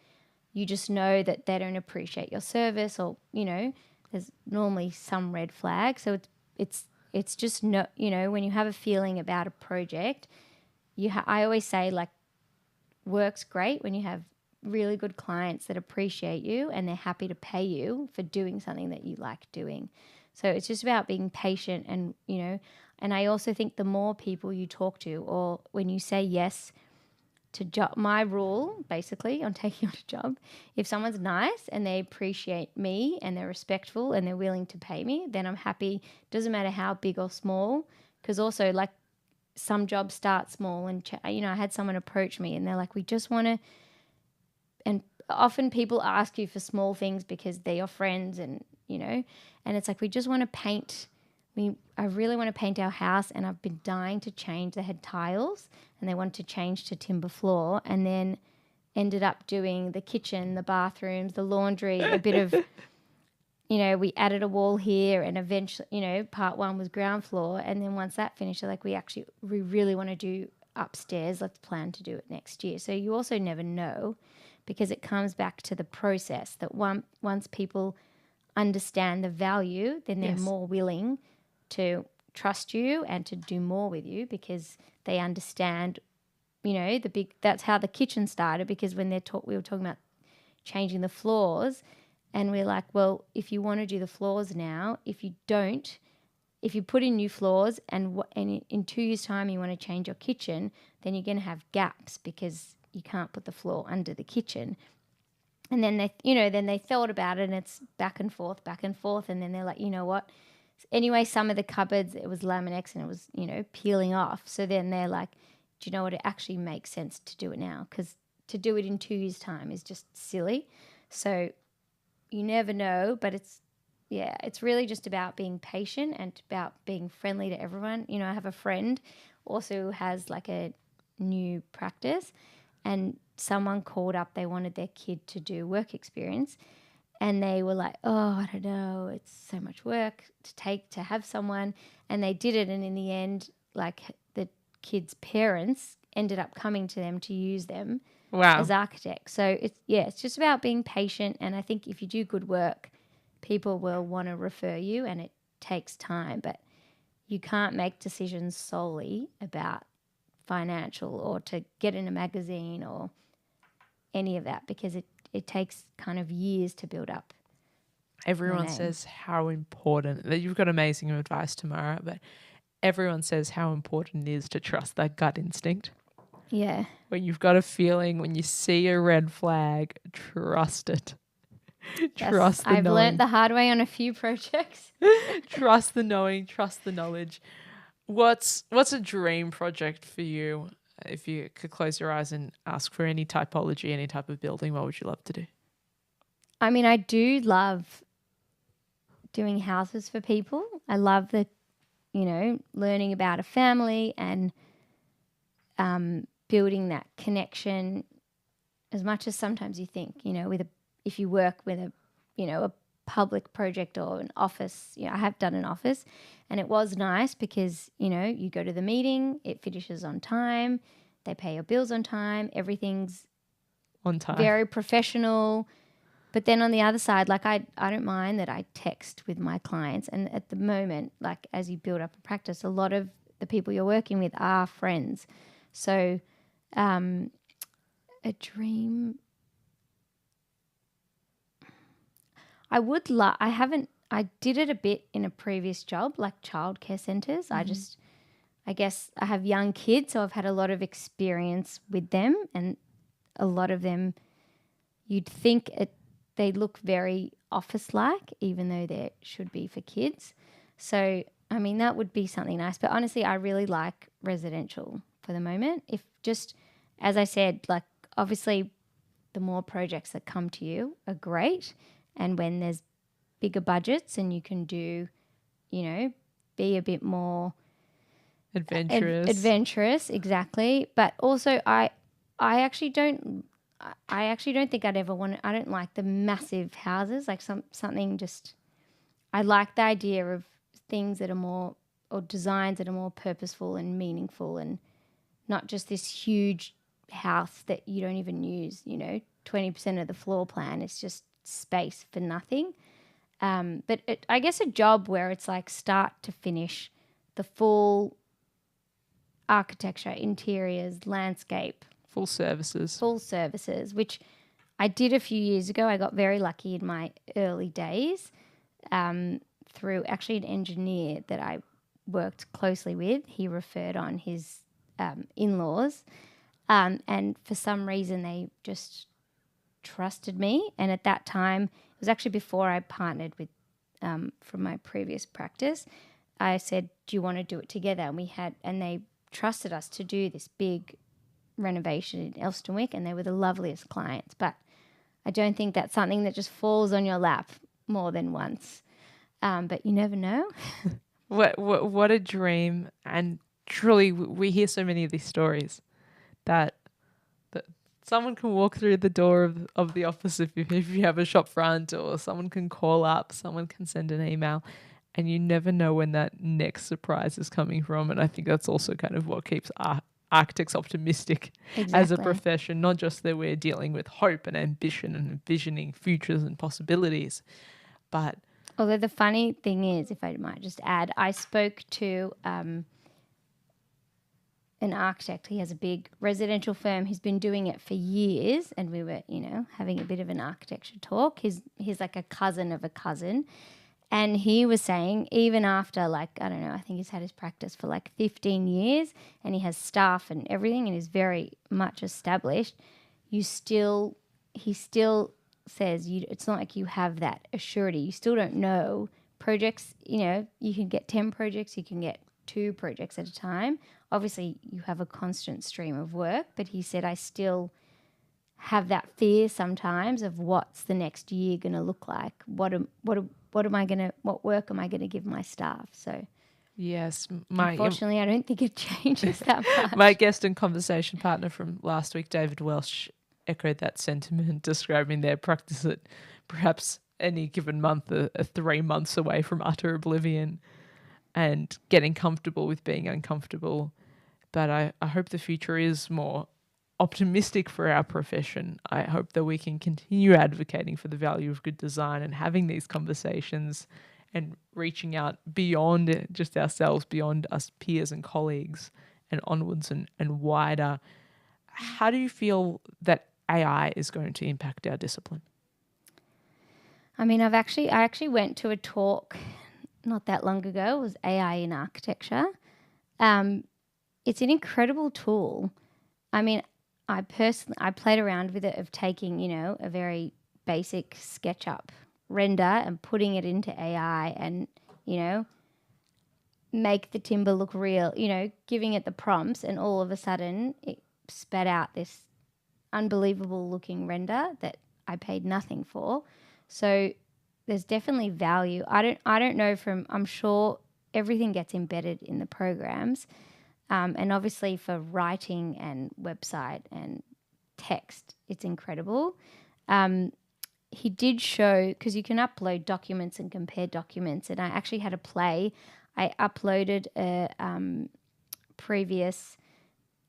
you just know that they don't appreciate your service, or there's normally some red flag. So it's just no, when you have a feeling about a project, I always say, like, work's great when you have really good clients that appreciate you and they're happy to pay you for doing something that you like doing. So it's just about being patient and and I also think the more people you talk to, or when you say yes to job, my rule basically on taking on a job, if someone's nice and they appreciate me and they're respectful and they're willing to pay me, then I'm happy. Doesn't matter how big or small, because also, like, some jobs start small and I had someone approach me and they're like, we just want to, and often people ask you for small things because they're your friends, and and it's like, we just want to paint. I really want to paint our house, and I've been dying to change. They had tiles and they wanted to change to timber floor, and then ended up doing the kitchen, the bathrooms, the laundry, a bit of, we added a wall here, and eventually, part one was ground floor. And then once that finished, they're like, we really want to do upstairs. Let's plan to do it next year. So you also never know, because it comes back to the process that once people understand the value, then they're more willing to trust you and to do more with you, because they understand, that's how the kitchen started. Because when we were talking about changing the floors, and we're like, well, if you want to do the floors now, if you put in new floors and in 2 years' time you want to change your kitchen, then you're going to have gaps because you can't put the floor under the kitchen. And then they thought about it, and it's back and forth. And then they're like, you know what? Anyway, some of the cupboards, it was Laminex and it was, peeling off. So then they're like, do you know what? It actually makes sense to do it now, because to do it in 2 years' time is just silly. So you never know, but it's really just about being patient and about being friendly to everyone. I have a friend also who has like a new practice, and someone called up, they wanted their kid to do work experience, and they were like, oh, I don't know, it's so much work to have someone. And they did it, and in the end, like, the kids' parents ended up coming to them to use them as architects. So it's just about being patient, and I think if you do good work, people will want to refer you, and it takes time, but you can't make decisions solely about financial or to get in a magazine or any of that, because it takes kind of years to build up. Everyone says how important, that you've got amazing advice, Tamara, but everyone says how important it is to trust that gut instinct. Yeah. When you've got a feeling, when you see a red flag, trust it. Trust the knowing. I've learnt the hard way on a few projects. Trust the knowing, trust the knowledge. What's a dream project for you? If you could close your eyes and ask for any typology, any type of building, what would you love to do? I mean, I do love doing houses for people. I love the, learning about a family and building that connection, as much as sometimes you think, if you work with a public project or an office. I have done an office, and it was nice because, you go to the meeting, it finishes on time, they pay your bills on time, everything's on time, very professional. But then on the other side, like, I don't mind that I text with my clients. And at the moment, like, as you build up a practice, a lot of the people you're working with are friends. So a dream, I did it a bit in a previous job, like childcare centres. Mm-hmm. I guess I have young kids, so I've had a lot of experience with them, and a lot of them, you'd think they look very office-like, even though they should be for kids. So, I mean, that would be something nice. But honestly, I really like residential for the moment. If just, as I said, like, obviously the more projects that come to you are great. And when there's bigger budgets and you can do, be a bit more Adventurous. adventurous, exactly. But also, I actually don't. I actually don't think I'd ever want to. I don't like the massive houses. Like something just. I like the idea of things that are more, or designs that are more purposeful and meaningful, and not just this huge house that you don't even use. 20% of the floor plan is just space for nothing. But I guess a job where it's like start to finish, the full architecture, interiors, landscape, Full services. full services, which I did a few years ago. I got very lucky in my early days through actually an engineer that I worked closely with. He referred on his in-laws, and for some reason they just trusted me. And at that time, it was actually before I partnered with from my previous practice. I said, "Do you want to do it together?" And they trusted us to do this big renovation in Elsternwick, and they were the loveliest clients. But I don't think that's something that just falls on your lap more than once. But you never know. What a dream. And truly, we hear so many of these stories that someone can walk through the door of the office if you have a shop front, or someone can call up, someone can send an email, and you never know when that next surprise is coming from. And I think that's also kind of what keeps architects optimistic as a Exactly. profession, not just that we're dealing with hope and ambition and envisioning futures and possibilities, but Although the funny thing is, if I might just add, I spoke to an architect. He has a big residential firm. He's been doing it for years, and we were, having a bit of an architecture talk. He's like a cousin of a cousin, and he was saying even after, like, I don't know, I think he's had his practice for like 15 years, and he has staff and everything, and is very much established. He still says it's not like you have that assurity. You still don't know projects. You can get 10 projects, you can get 2 projects at a time. Obviously, you have a constant stream of work, but he said, I still have that fear sometimes of what's the next year going to look like. What work am I going to give my staff? So yes, unfortunately, I don't think it changes that much. my guest and conversation partner from last week, David Welsh, echoed that sentiment, describing their practice at perhaps any given month are 3 months away from utter oblivion and getting comfortable with being uncomfortable. But I hope the future is more optimistic for our profession. I hope that we can continue advocating for the value of good design and having these conversations and reaching out beyond just ourselves, beyond us peers and colleagues, and onwards and wider. How do you feel that AI is going to impact our discipline? I mean, I actually went to a talk not that long ago. It was AI in architecture. It's an incredible tool. I mean, I played around with it of taking, a very basic SketchUp render and putting it into AI and, make the timber look real, giving it the prompts, and all of a sudden it spat out this unbelievable looking render that I paid nothing for. So there's definitely value. I don't know I'm sure everything gets embedded in the programs. And obviously for writing and website and text, it's incredible. He did show, because you can upload documents and compare documents, and I actually had a play. I uploaded a previous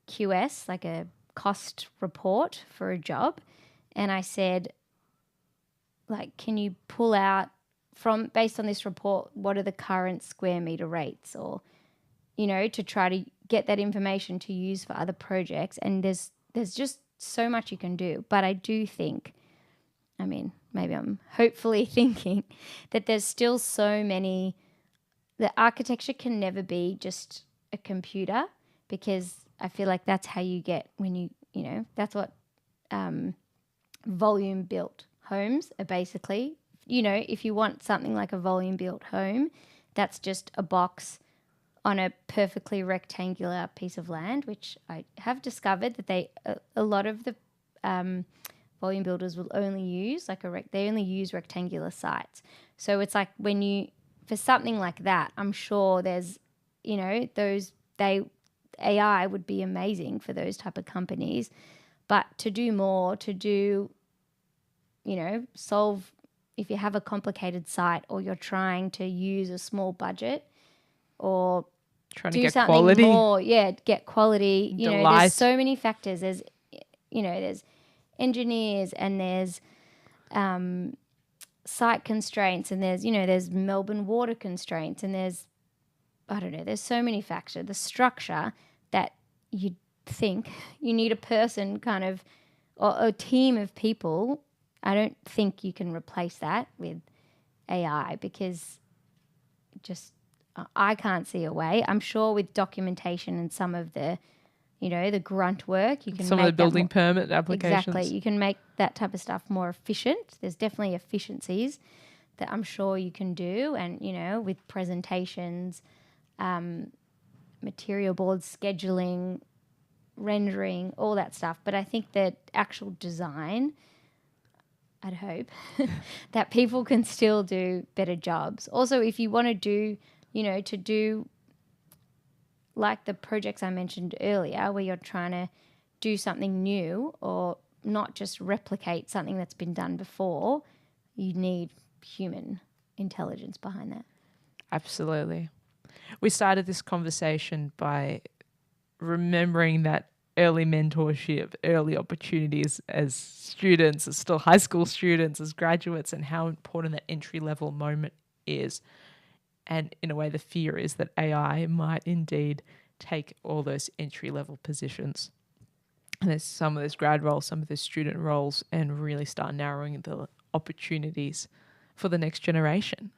QS, like a cost report for a job, and I said, like, can you pull out based on this report, what are the current square meter rates, or to try to get that information to use for other projects. And there's just so much you can do. But I do think, I mean, maybe I'm hopefully thinking that there's still so many, the architecture can never be just a computer, because I feel like that's how you get when that's what volume built homes are basically. If you want something like a volume built home, that's just a box on a perfectly rectangular piece of land, which I have discovered that a lot of the volume builders will only use they only use rectangular sites. So it's like when you for something like that, I'm sure there's, AI would be amazing for those type of companies. But to do more, solve, if you have a complicated site or you're trying to use a small budget or Trying to do get something quality, more, get quality. delight. There's so many factors. There's engineers, and there's site constraints, and there's Melbourne water constraints, and there's so many factors. The structure that you think you need a person kind of, or a team of people. I don't think you can replace that with AI, because just I can't see a way. I'm sure with documentation and some of the, the grunt work, you can some make of the building permit applications. Exactly. You can make that type of stuff more efficient. There's definitely efficiencies that I'm sure you can do. And, with presentations, material boards, scheduling, rendering, all that stuff. But I think that actual design, I'd hope that people can still do better jobs. Also, if you want to do, to do like the projects I mentioned earlier, where you're trying to do something new or not just replicate something that's been done before, you need human intelligence behind that. Absolutely. We started this conversation by remembering that early mentorship, early opportunities as students, as still high school students, as graduates, and how important that entry-level moment is. And in a way, the fear is that AI might indeed take all those entry-level positions. And there's some of those grad roles, some of those student roles, and really start narrowing the opportunities for the next generation.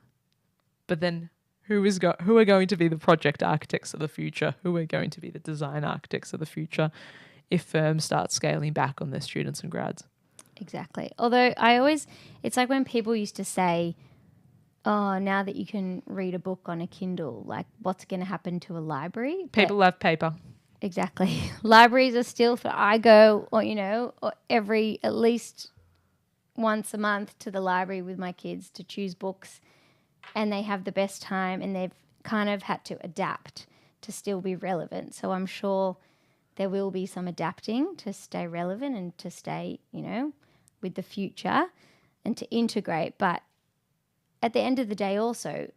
But then who are going to be the project architects of the future? Who are going to be the design architects of the future if firms start scaling back on their students and grads? Exactly. Although it's like when people used to say, oh, now that you can read a book on a Kindle, like what's going to happen to a library? People love paper. Exactly. Libraries are still I go, or at least once a month to the library with my kids to choose books, and they have the best time, and they've kind of had to adapt to still be relevant. So I'm sure there will be some adapting to stay relevant and to stay, with the future and to integrate. But at the end of the day, also,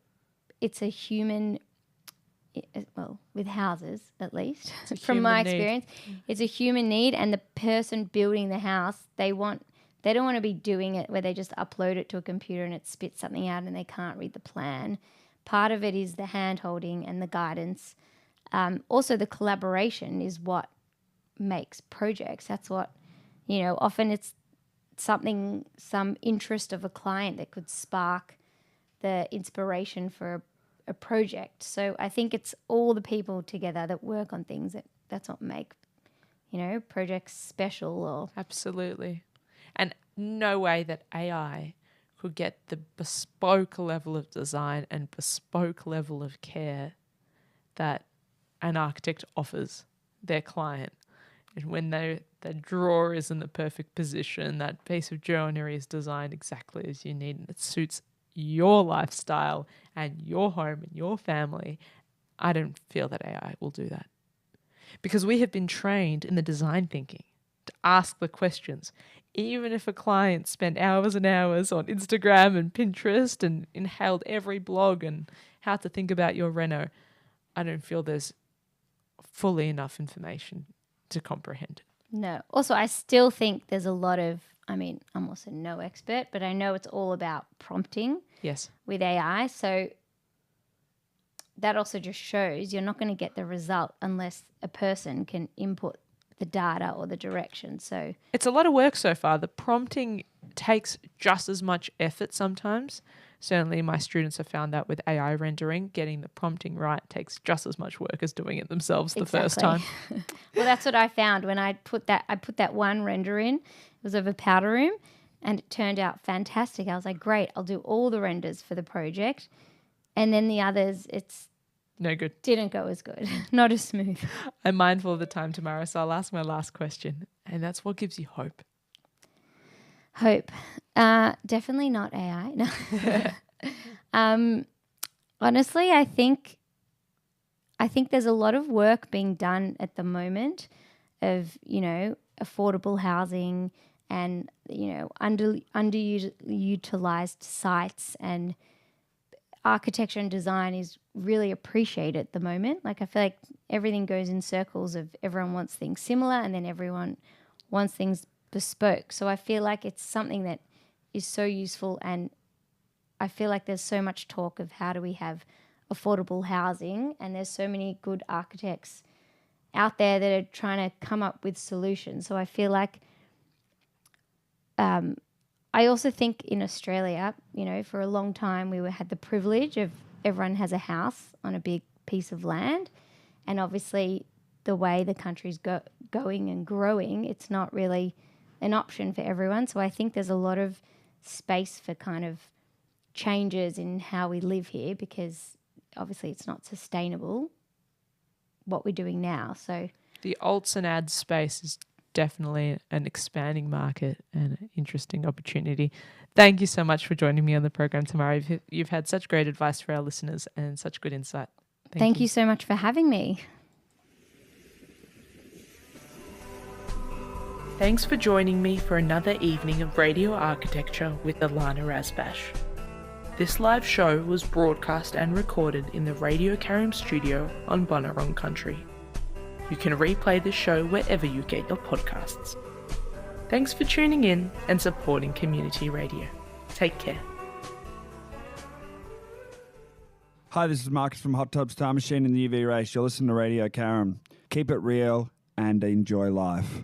it's a human, well, with houses at least, from my experience, it's a human need. And the person building the house, they don't want to be doing it where they just upload it to a computer and it spits something out and they can't read the plan. Part of it is the hand-holding and the guidance. Also, the collaboration is what makes projects. That's what, often it's some interest of a client that could spark the inspiration for a project. So I think it's all the people together that work on things that's what make, projects special. Or Absolutely. And no way that AI could get the bespoke level of design and bespoke level of care that an architect offers their client. And when the drawer is in the perfect position, that piece of joinery is designed exactly as you need, and it suits your lifestyle and your home and your family, I don't feel that AI will do that. Because we have been trained in the design thinking to ask the questions. Even if a client spent hours and hours on Instagram and Pinterest and inhaled every blog and how to think about your reno, I don't feel there's fully enough information to comprehend. No. Also, I still think there's a lot of, I'm also no expert, but I know it's all about prompting. Yes. With AI. So that also just shows you're not going to get the result unless a person can input the data or the direction. So it's a lot of work so far. The prompting takes just as much effort sometimes. Certainly my students have found that with AI rendering, getting the prompting right takes just as much work as doing it themselves the first time. Well, that's what I found when I put that one render in. It was of a powder room and it turned out fantastic. I was like, great, I'll do all the renders for the project. And then the others, it's no good. Didn't go as good. Not as smooth. I'm mindful of the time, Tamara, so I'll ask my last question. And that's, what gives you hope? Hope. Definitely not AI. No. Honestly, I think there's a lot of work being done at the moment of, affordable housing and, underutilized sites, and architecture and design is really appreciated at the moment. Like, I feel like everything goes in circles of everyone wants things similar and then everyone wants things bespoke. So I feel like it's something that is so useful, and I feel like there's so much talk of how do we have affordable housing, and there's so many good architects out there that are trying to come up with solutions. So I feel like I also think in Australia, for a long time had the privilege of everyone has a house on a big piece of land, and obviously the way the country's going and growing, it's not really an option for everyone. So I think there's a lot of space for kind of changes in how we live here, because obviously it's not sustainable what we're doing now. So The alts and ads space is definitely an expanding market and an interesting opportunity. Thank you so much for joining me on the program, Tamara. You've had such great advice for our listeners and such good insight. thank you so much for having me. Thanks for joining me for another evening of Radio Architecture with Ilana Razbash. This live show was broadcast and recorded in the Radio Karim studio on Bunurong country. You can replay this show wherever you get your podcasts. Thanks for tuning in and supporting community radio. Take care. Hi, this is Marcus from Hot Tubs Time Machine in the UV Race. You're listening to Radio Karam. Keep it real and enjoy life.